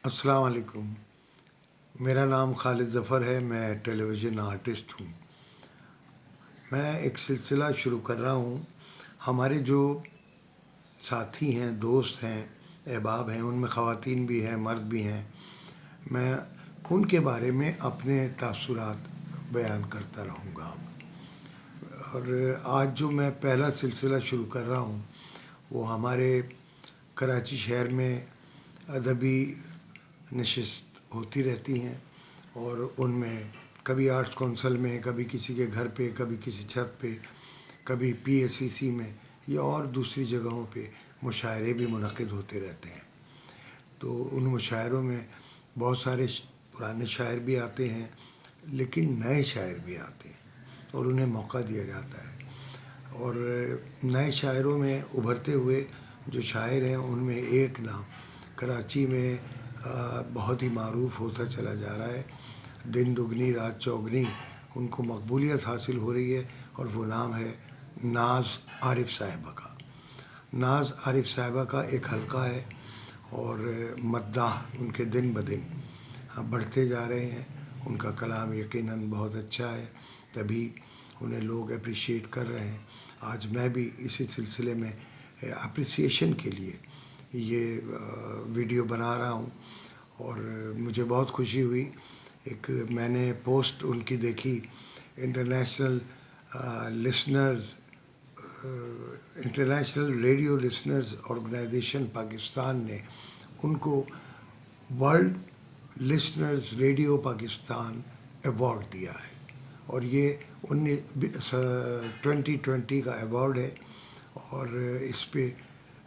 अस्सलाम वालेकुम। मेरा नाम खालिद ज़फ़र है। मैं टेलीविज़न आर्टिस्ट हूँ। मैं एक सिलसिला शुरू कर रहा हूँ। हमारे जो साथी हैं, दोस्त हैं, अहबाब हैं, उनमें ख़वातीन भी हैं, मर्द भी हैं। मैं उनके बारे में अपने तासुरात बयान करता रहूँगा। और आज जो मैं पहला सिलसिला शुरू कर रहा हूँ वो हमारे कराची शहर में अदबी नशिस्त होती रहती हैं, और उनमें कभी आर्ट्स कौंसल में, कभी किसी के घर पे, कभी किसी छत पे, कभी पीएसीसी में या और दूसरी जगहों पे मुशायरे भी मुनक़िद होते रहते हैं। तो उन मुशायरों में बहुत सारे पुराने शायर भी आते हैं, लेकिन नए शायर भी आते हैं और उन्हें मौका दिया जाता है। और नए शायरों में उभरते हुए जो शायर हैं उनमें एक नाम कराची में बहुत ही मारूफ़ होता चला जा रहा है। दिन दुगनी रात चौगनी उनको मकबूलियत हासिल हो रही है, और वो नाम है नाज़ आरिफ साहिबा का। नाज़ आरिफ साहिबा का एक हलका है, और मद्दाह उनके दिन ब दिन बढ़ते जा रहे हैं। उनका कलाम यकीनन बहुत अच्छा है, तभी उन्हें लोग अप्रिशिएट कर रहे हैं। आज मैं भी इसी सिलसिले में अप्रिसिएशन के लिए ये वीडियो बना रहा हूँ, और मुझे बहुत खुशी हुई। एक मैंने पोस्ट उनकी देखी, international listeners international radio listeners organisation Pakistan ने उनको world listeners radio Pakistan award दिया है, और ये 2020 का अवार्ड है। और इस पे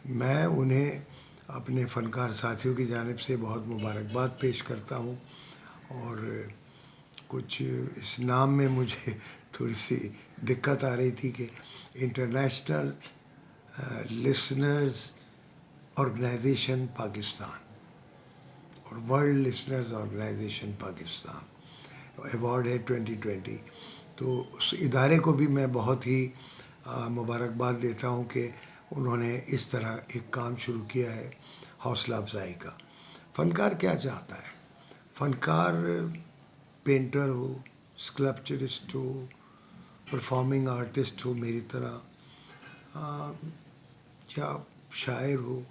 मैं उन्हें अपने फ़नकार साथियों की जानिब से बहुत मुबारकबाद पेश करता हूँ। और कुछ इस नाम में मुझे थोड़ी सी दिक्कत आ रही थी कि इंटरनेशनल लिसनर्स ऑर्गेनाइजेशन पाकिस्तान और world listeners organisation Pakistan award है 2020। तो उस इदारे को भी मैं बहुत ही मुबारकबाद देता हूँ कि उन्होंने इस तरह एक काम शुरू किया है, हौसला अफजाई का। फ़नकार क्या चाहता है? फ़नकार पेंटर हो, स्कल्पचरिस्ट हो, परफॉर्मिंग आर्टिस्ट हो मेरी तरह, या शायर हो,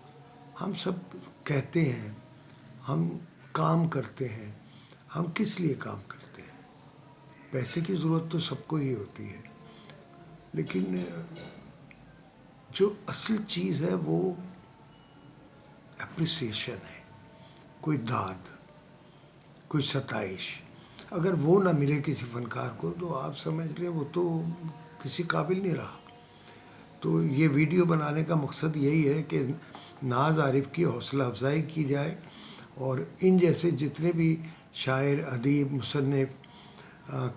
हम सब कहते हैं हम काम करते हैं। हम किस लिए काम करते हैं? पैसे की ज़रूरत तो सबको ही होती है, लेकिन जो असल चीज़ है वो एप्रिसिएशन है, कोई दाद, कोई सताइश। अगर वो ना मिले किसी फ़नकार को तो आप समझ लें वो तो किसी काबिल नहीं रहा। तो ये वीडियो बनाने का मकसद यही है कि नाज़ आरिफ की हौसला अफजाई की जाए, और इन जैसे जितने भी शायर, अदीब, मुसन्निफ़,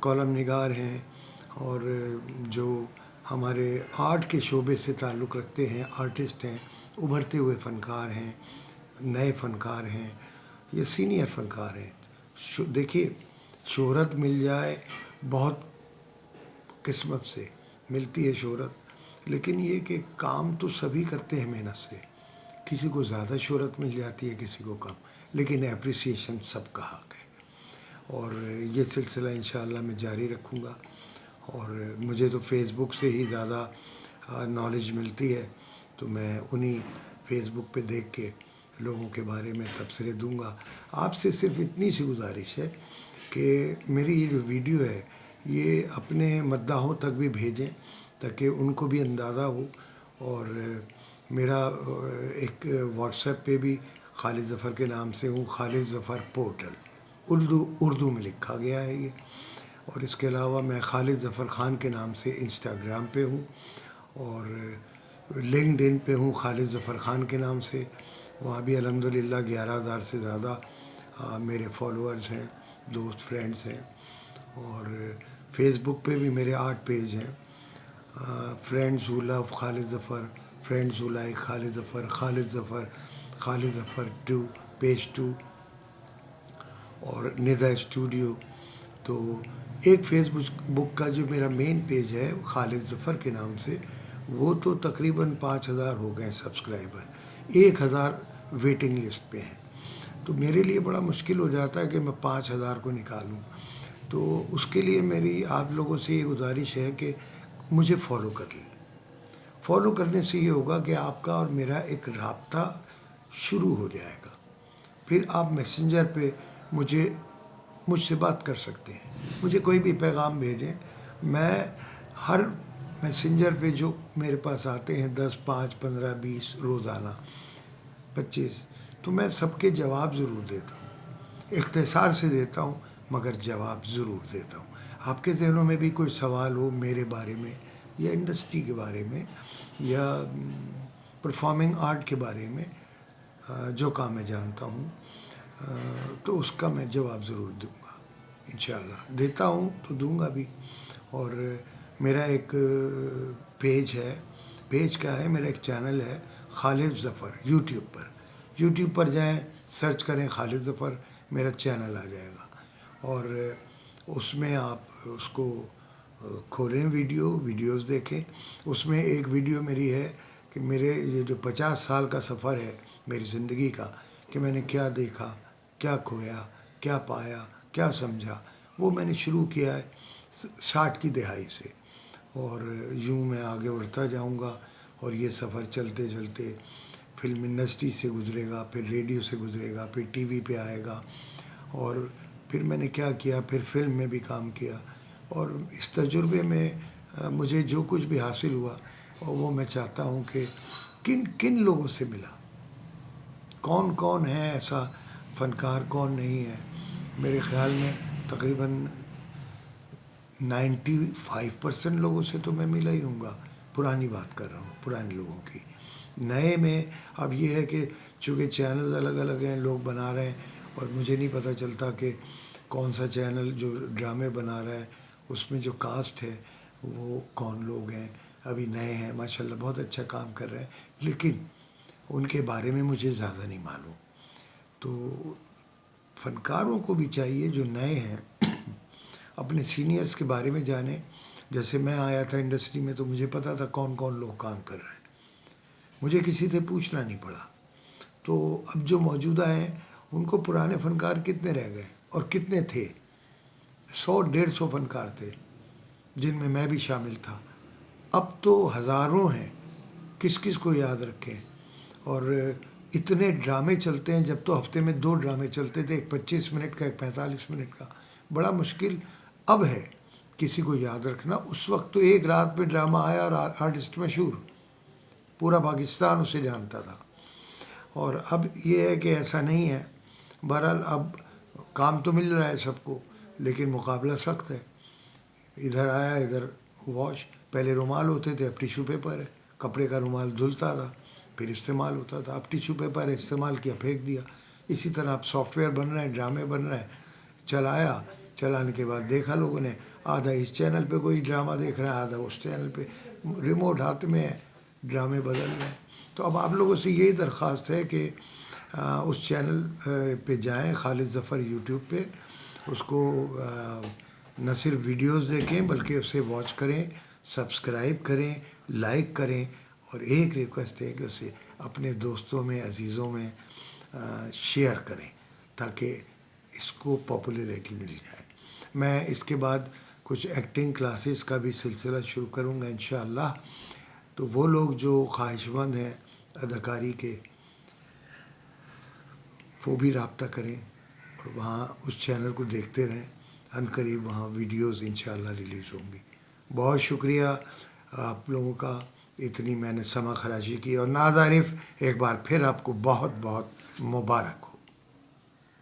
कॉलम निगार हैं, और जो हमारे आर्ट के शोबे से ताल्लुक़ रखते हैं, आर्टिस्ट हैं, उभरते हुए फ़नकार हैं, नए फ़नकार हैं या सीनियर फ़नकार हैं। देखिए, शोहरत मिल जाए बहुत किस्मत से मिलती है शोहरत, लेकिन ये कि काम तो सभी करते हैं मेहनत से। किसी को ज़्यादा शोहरत मिल जाती है, किसी को कम, लेकिन एप्रिसिएशन सबका हक़ है। और ये सिलसिला इंशाअल्लाह मैं जारी रखूँगा। और मुझे तो फेसबुक से ही ज़्यादा नॉलेज मिलती है, तो मैं उन्हीं फेसबुक पे देख के लोगों के बारे में तबसरे दूंगा। आपसे सिर्फ इतनी सी गुजारिश है कि मेरी ये जो वीडियो है ये अपने मद्दाहों तक भी भेजें, ताकि उनको भी अंदाज़ा हो। और मेरा एक व्हाट्सएप पे भी खालिद ज़फ़र के नाम से हूँ, खालिद ज़फ़र पोर्टल, उर्दू में लिखा गया है ये। और इसके अलावा मैं खालिद ज़फ़र ख़ान के नाम से इंस्टाग्राम पे हूँ, और लिंक्डइन पे हूँ खालिद ज़फ़र ख़ान के नाम से। वहाँ भी अल्हम्दुलिल्लाह 11,000 से ज़्यादा मेरे फॉलोअर्स हैं, दोस्त, फ्रेंड्स हैं। और फेसबुक पे भी मेरे 8 पेज हैं, फ्रेंड्स हू लव खालिद ज़फ़र, फ्रेंड्स हू लाइक खालिद ज़फ़र, खालिद ज़फ़र, खालिद ज़फ़र 2, पेज 2, और निदा स्टूडियो। तो एक फेसबुक का जो मेरा मेन पेज है खालिद ज़फ़र के नाम से, वो तो तकरीबन 5,000 हो गए सब्सक्राइबर, 1,000 वेटिंग लिस्ट पे हैं। تو میرے لیے بڑا مشکل ہو جاتا ہے کہ میں 5,000 کو نکالوں. تو اس کے لیے میری آپ لوگوں سے یہ گزارش ہے کہ مجھے فالو کر لیں. فالو کرنے سے یہ ہوگا کہ آپ کا اور میرا ایک رابطہ شروع ہو جائے گا. پھر آپ میسنجر پہ مجھ سے بات کر سکتے ہیں. مجھے کوئی بھی پیغام بھیجیں. میں ہر میسنجر پہ جو میرے پاس آتے ہیں 10 5 15 20 روزانہ 25، تو میں سب کے جواب ضرور دیتا ہوں. اختصار سے دیتا ہوں مگر جواب ضرور دیتا ہوں. آپ کے ذہنوں میں بھی کوئی سوال ہو میرے بارے میں یا انڈسٹری کے بارے میں یا پرفارمنگ آرٹ کے بارے میں، جو کام میں جانتا ہوں، تو اس کا میں جواب ضرور دوں گا. انشاءاللہ دیتا ہوں تو دوں گا بھی. اور میرا ایک پیج ہے. پیج کیا ہے؟ میرا ایک چینل ہے خالد ظفر یوٹیوب پر جائیں، سرچ کریں خالد ظفر، میرا چینل آ جائے گا. اور اس میں آپ اس کو کھولیں، ویڈیوز دیکھیں. اس میں ایک ویڈیو میری ہے کہ میرے یہ جو 50 سال کا سفر ہے میری زندگی کا، کہ میں نے کیا دیکھا، کیا کھویا، کیا پایا، کیا سمجھا. وہ میں نے شروع کیا ہے 60 کی دہائی سے، اور یوں میں آگے بڑھتا جاؤں گا. اور یہ سفر چلتے چلتے فلم انڈسٹری سے گزرے گا، پھر ریڈیو سے گزرے گا، پھر ٹی وی پہ آئے گا. اور پھر میں نے کیا کیا، پھر فلم میں بھی کام کیا. اور اس تجربے میں مجھے جو کچھ بھی حاصل ہوا، اور وہ میں چاہتا ہوں کہ کن لوگوں سے ملا، کون ہے ایسا فنکار، کون نہیں ہے. میرے خیال میں تقریباً 95% لوگوں سے تو میں ملا ہی ہوں گا. پرانی بات کر رہا ہوں، پرانے لوگوں کی. نئے میں اب یہ ہے کہ چونکہ چینلز الگ الگ ہیں، لوگ بنا رہے ہیں، اور مجھے نہیں پتہ چلتا کہ کون سا چینل جو ڈرامے بنا رہا ہے اس میں جو کاسٹ ہے وہ کون لوگ ہیں. ابھی نئے ہیں ماشاءاللہ، بہت اچھا کام کر رہے ہیں، لیکن ان کے بارے میں مجھے زیادہ نہیں معلوم. تو فنکاروں کو بھی چاہیے جو نئے ہیں اپنے سینئرز کے بارے میں جانیں. جیسے میں آیا تھا انڈسٹری میں تو مجھے پتہ تھا کون لوگ کام کر رہے ہیں، مجھے کسی سے پوچھنا نہیں پڑا. تو اب جو موجودہ ہیں ان کو پرانے فنکار کتنے رہ گئے اور کتنے تھے؟ 100 150 فنکار تھے جن میں میں بھی شامل تھا. اب تو ہزاروں ہیں، کس کو یاد رکھیں. اور اتنے ڈرامے چلتے ہیں، جب تو ہفتے میں 2 ڈرامے چلتے تھے، ایک 25 منٹ کا، ایک 45 منٹ کا. بڑا مشکل اب ہے کسی کو یاد رکھنا. اس وقت تو ایک رات پہ ڈرامہ آیا اور آرٹسٹ مشہور، پورا پاکستان اسے جانتا تھا. اور اب یہ ہے کہ ایسا نہیں ہے. بہرحال اب کام تو مل رہا ہے سب کو، لیکن مقابلہ سخت ہے. ادھر آیا ادھر واش. پہلے رومال ہوتے تھے، اب ٹیشو پیپر ہے. کپڑے کا رومال دھلتا تھا پھر استعمال ہوتا تھا، اب ٹیشو پیپر ہے، استعمال کیا پھینک دیا. اسی طرح اب سافٹ ویئر بن رہے ہیں، ڈرامے بن رہے ہیں. چلانے کے بعد دیکھا لوگوں نے، آدھا اس چینل پہ کوئی ڈرامہ دیکھ رہا ہے، آدھا اس چینل پہ. ریموٹ ہاتھ میں ہے، ڈرامے بدل رہے ہیں. تو اب آپ لوگوں سے یہی درخواست ہے کہ اس چینل پہ جائیں، خالد ظفر یوٹیوب پہ. اس کو نہ صرف ویڈیوز دیکھیں بلکہ اسے واچ کریں، سبسکرائب کریں، لائک کریں. اور ایک ریکویسٹ ہے کہ اسے اپنے دوستوں میں، عزیزوں میں شیئر کریں تاکہ اس کو پاپولیرٹی مل جائے. میں اس کے بعد کچھ ایکٹنگ کلاسز کا بھی سلسلہ شروع کروں گا انشاءاللہ. تو وہ لوگ جو خواہش مند ہیں اداکاری کے، وہ بھی رابطہ کریں اور وہاں اس چینل کو دیکھتے رہیں. عنقریب وہاں ویڈیوز انشاءاللہ ریلیز ہوں گی. بہت شکریہ آپ لوگوں کا، اتنی میں نے سمع خراشی کی. اور ناز عارف، ایک بار پھر آپ کو بہت بہت مبارک.